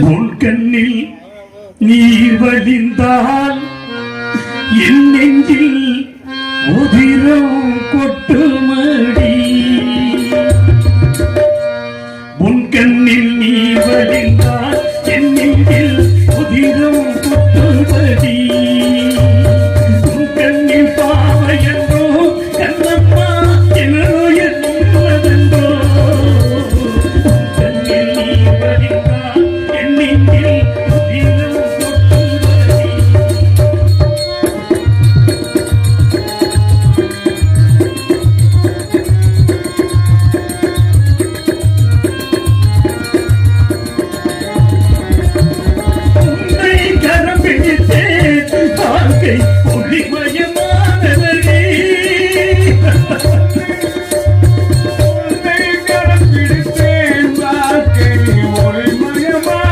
உன் கண்ணில் நீர் வடிந்தால் என் நெஞ்சில் உதிரம் கொட்டுமடி. உன் கண்ணில் நீர் வடிந்தால் என் நெஞ்சில் உதிரம் கொட்டுமடி. உன் கண்ணில் பாவையன்றோ கண்ணம்மா என்னோ என்பதென்றோ. உன் கண்ணில் நீர் வடிந்தால் என் நெஞ்சில் உதிரம் கொட்டுமடி. உன்னை கரம் பிடித்தேன் வாழ்க்கை